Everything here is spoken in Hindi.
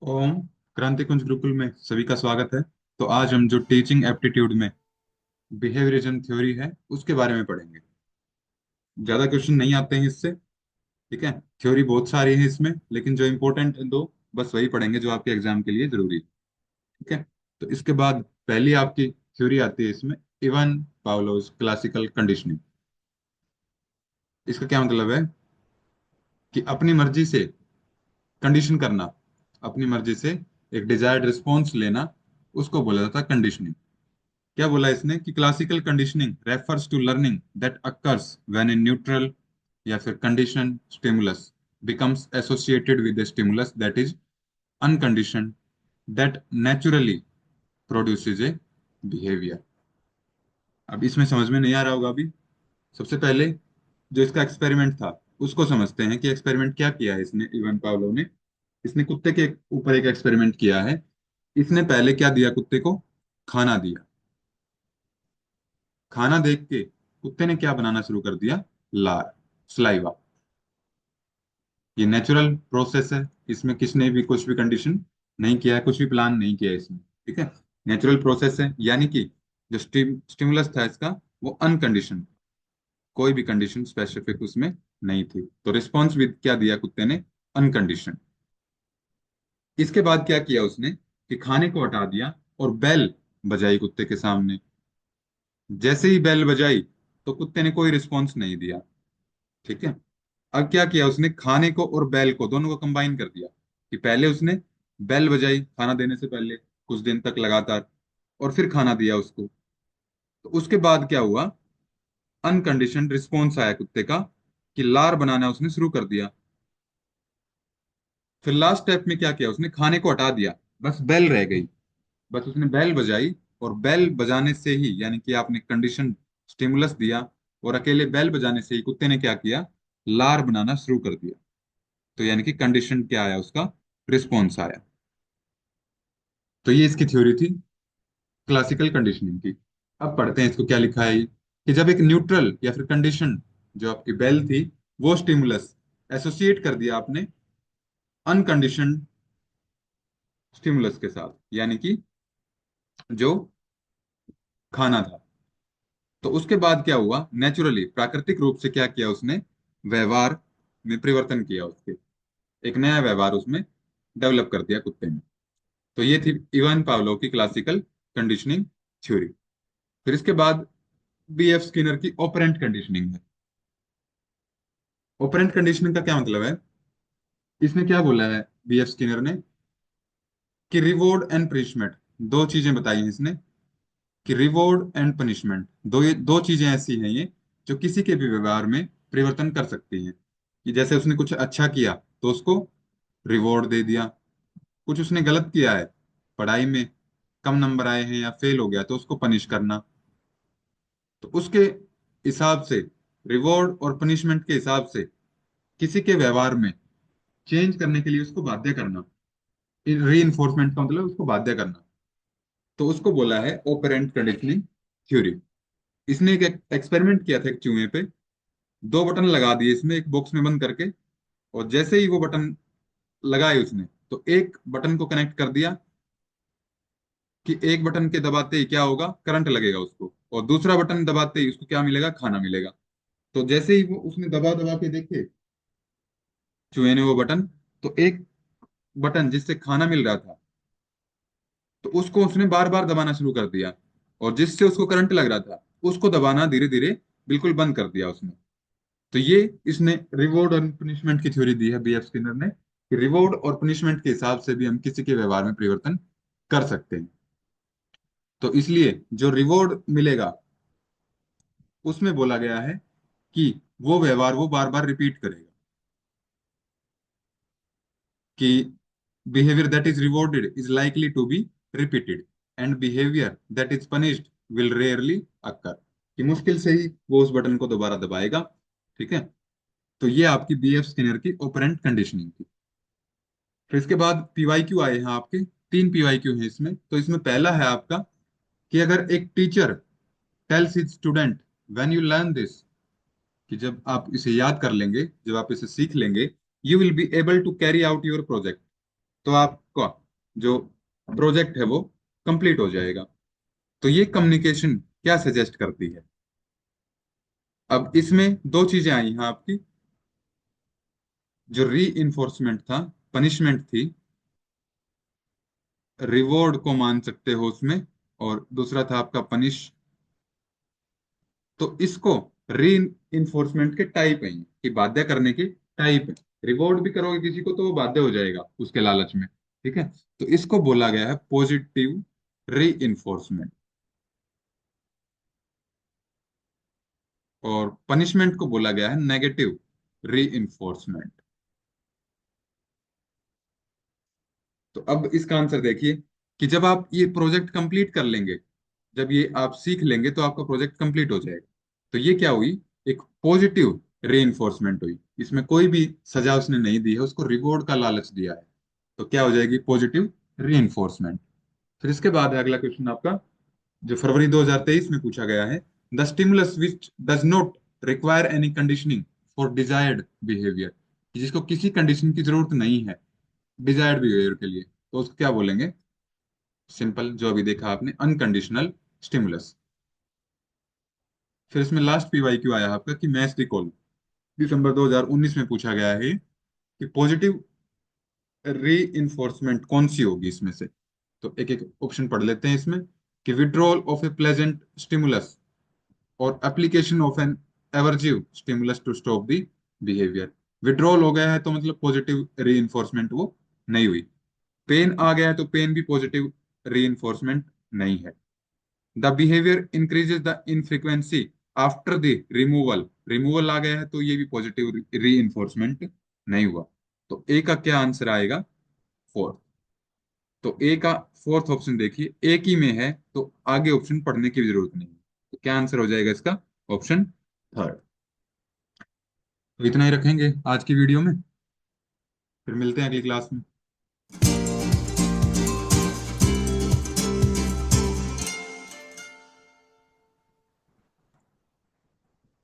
ओम। क्रांति कुंज गुरुकुल में सभी का स्वागत है। तो आज हम जो टीचिंग एप्टीट्यूड में बिहेवियरिज्म थ्योरी है उसके बारे में पढ़ेंगे। ज्यादा क्वेश्चन नहीं आते हैं इससे। ठीक है। थ्योरी बहुत सारी है इसमें, लेकिन जो इंपॉर्टेंट है दो बस वही पढ़ेंगे जो आपके एग्जाम के लिए जरूरी है। ठीक है। तो इसके बाद पहली आपकी थ्योरी आती है इसमें, इवान पावलोव क्लासिकल कंडीशनिंग। इसका क्या मतलब है कि अपनी मर्जी से कंडीशन करना, अपनी मर्जी से एक डिजायर्ड रिस्पॉन्स लेना, उसको बोला जाता है कंडीशनिंग। क्या बोला इसने कि classical conditioning refers to learning that occurs when a neutral या फिर condition stimulus becomes associated with a stimulus that is unconditioned that naturally produces a behavior। अब इसमें समझ में नहीं आ रहा होगा अभी। सबसे पहले जो इसका एक्सपेरिमेंट था उसको समझते हैं कि एक्सपेरिमेंट क्या किया है इसने, इवन पावलोव ने। इसने कुत्ते के ऊपर एक एक्सपेरिमेंट किया है। इसने पहले क्या दिया, कुत्ते को खाना दिया। खाना देख के कुत्ते ने क्या बनाना शुरू कर दिया, लार, सलाइवा। ये नेचुरल प्रोसेस है, इसमें किसने भी कुछ भी कंडीशन नहीं किया है, कुछ भी प्लान नहीं किया है इसमें। ठीक है। नेचुरल प्रोसेस है, यानी कि जो स्टिमुलस था इसका वो अनकंडीशन, कोई भी कंडीशन स्पेसिफिक उसमें नहीं थी। तो रिस्पॉन्स भी क्या दिया कुत्ते ने, अनकंडीशन। इसके बाद क्या किया उसने कि खाने को हटा दिया और बेल बजाई कुत्ते के सामने। जैसे ही बेल बजाई तो कुत्ते ने कोई रिस्पॉन्स नहीं दिया। ठीक है। अब क्या किया उसने, खाने को और बेल को दोनों को कंबाइन कर दिया। कि पहले उसने बेल बजाई खाना देने से पहले कुछ दिन तक लगातार, और फिर खाना दिया उसको। तो उसके बाद क्या हुआ, अनकंडीशनड रिस्पॉन्स आया कुत्ते का कि लार बनाना उसने शुरू कर दिया। फिर लास्ट स्टेप में क्या किया उसने, खाने को हटा दिया, बस बेल रह गई। बस उसने बेल बजाई, और बेल बजाने से ही, यानी कि आपने कंडीशन स्टिमुलस दिया और अकेले बेल बजाने से ही कुत्ते ने क्या किया, लार बनाना शुरू कर दिया। तो यानी कि कंडीशन क्या आया उसका, रिस्पॉन्स आया। तो ये इसकी थ्योरी थी क्लासिकल कंडीशनिंग की। अब पढ़ते हैं इसको क्या लिखा है कि जब एक न्यूट्रल या फिर कंडीशन, जो आपकी बेल थी, वो स्टिमुलस एसोसिएट कर दिया आपने अनकंडीशनड स्टिमुलस के साथ, यानी कि जो खाना था। तो उसके बाद क्या हुआ, नेचुरली प्राकृतिक रूप से क्या किया उसने, व्यवहार में परिवर्तन किया, उसके एक नया व्यवहार उसमें डेवलप कर दिया कुत्ते ने। तो ये थी इवान पावलोव की क्लासिकल कंडीशनिंग थ्योरी। फिर इसके बाद बीएफ स्किनर की ऑपरेंट कंडीशनिंग है। ऑपरेंट कंडीशनिंग का क्या मतलब है, इसने क्या बोला है बीएफ स्किनर ने कि रिवॉर्ड एंड पनिशमेंट, दो चीजें बताई हैं इसने कि रिवॉर्ड एंड पनिशमेंट, दो चीजें ऐसी हैं ये जो किसी के भी व्यवहार में परिवर्तन कर सकती हैं। कि जैसे उसने कुछ अच्छा किया तो उसको रिवॉर्ड दे दिया, कुछ उसने गलत किया है, पढ़ाई में कम नंबर आए हैं या फेल हो गया तो उसको पनिश करना। तो उसके हिसाब से, रिवॉर्ड और पनिशमेंट के हिसाब से किसी के व्यवहार में चेंज करने के लिए उसको बाध्य करना, री इन्फोर्समेंट का मतलब उसको बाध्य करना, तो उसको बोला है ऑपरेंट कंडीशनिंग थ्योरी। इसने एक एक्सपेरिमेंट किया था एक चूहे पे। दो बटन लगा दिए इसमें एक बॉक्स में बंद करके, और जैसे ही वो बटन लगाए उसने, तो एक बटन को कनेक्ट कर दिया कि एक बटन के दबाते ही क्या होगा, करंट लगेगा उसको, और दूसरा बटन दबाते ही उसको क्या मिलेगा, खाना मिलेगा। तो जैसे ही वो उसने दबा दबा के देखे चूहे ने वो बटन, तो एक बटन जिससे खाना मिल रहा था, तो उसको उसने बार बार दबाना शुरू कर दिया, और जिससे उसको करंट लग रहा था उसको दबाना धीरे धीरे बिल्कुल बंद कर दिया उसने। तो ये इसने रिवॉर्ड और पनिशमेंट की थ्योरी दी है बीएफ स्किनर ने, कि रिवॉर्ड और पनिशमेंट के हिसाब से भी हम किसी के व्यवहार में परिवर्तन कर सकते हैं। तो इसलिए जो रिवॉर्ड मिलेगा उसमें बोला गया है कि वो व्यवहार वो बार बार रिपीट करेगा। कि behaviour that is rewarded is likely to be repeated, and behaviour that is punished will rarely occur. कि मुश्किल से ही वो उस बटन को दोबारा दबाएगा। ठीक है। तो ये आपकी बीएफ स्किनर की ओपरेंट कंडीशनिंग थी। फिर इसके बाद पीवाई क्यू आए हैं आपके। तीन पीवाई क्यू हैं इसमें। तो इसमें पहला है आपका कि अगर एक teacher tales his student, when you learn this, कि जब आप इसे याद कर लेंगे, जब आप इसे सीख लेंगे, you will be able to carry out your project, तो आपका जो प्रोजेक्ट है वो कंप्लीट हो जाएगा। तो ये कम्युनिकेशन क्या सजेस्ट करती है? अब इसमें दो चीजें आई हैं आपकी। जो री इन्फोर्समेंट था, पनिशमेंट थी, रिवॉर्ड को मान सकते हो उसमें, और दूसरा था आपका पनिश। तो इसको री इन्फोर्समेंट के टाइप है ये, कि बाध्य करने की टाइप है। रिवॉर्ड भी करोगे किसी को तो वो बाध्य हो जाएगा उसके लालच में। ठीक है। तो इसको बोला गया है पॉजिटिव री इन्फोर्समेंट। और पनिशमेंट को बोला गया है नेगेटिव री इन्फोर्समेंट। तो अब इसका आंसर देखिए, कि जब आप ये प्रोजेक्ट कंप्लीट कर लेंगे, जब ये आप सीख लेंगे तो आपका प्रोजेक्ट कंप्लीट हो जाएगा। तो ये क्या हुई? एक पॉजिटिव रीइंफोर्समेंट हुई। इसमें कोई भी सजा उसने नहीं दी है, उसको रिवॉर्ड का लालच दिया है। तो क्या हो जाएगी? Positive reinforcement. फिर इसके बाद है अगला क्वेश्चन आपका, जो फरवरी 2023 में पूछा गया है। The stimulus which does not require any conditioning for desired behaviour, जिसको किसी कंडीशन की जरूरत नहीं है डिजायर्ड बिहेवियर के लिए, तो उसको क्या बोलेंगे? सिंपल, जो अभी देखा आपने, अनकंडीशनल स्टिमुलस। फिर इसमें लास्ट पीवाईक्यू आया आपका कि मैच रिकॉल, दिसंबर 2019 में पूछा गया है कि पॉजिटिव री इन्फोर्समेंट कौन सी होगी इसमें से। तो एक एक ऑप्शन पढ़ लेते हैं इसमें, कि withdrawal of a pleasant stimulus और application of an aversive stimulus to stop the behaviour. Withdrawal हो गया है तो मतलब पॉजिटिव री इन्फोर्समेंट वो नहीं हुई। पेन आ गया है तो पेन भी पॉजिटिव री इन्फोर्समेंट नहीं है। The behaviour increases the in frequency after the removal, removal आ गया है तो ये भी पॉजिटिव री इन्फोर्समेंट नहीं हुआ। तो ए का क्या आंसर आएगा? फोर्थ। तो ए का फोर्थ ऑप्शन देखिए, एक ही में है तो आगे ऑप्शन पढ़ने की भी जरूरत नहीं है। तो क्या आंसर हो जाएगा इसका? Option third. तो इतना ही रखेंगे आज की वीडियो में, फिर मिलते हैं अगली क्लास में।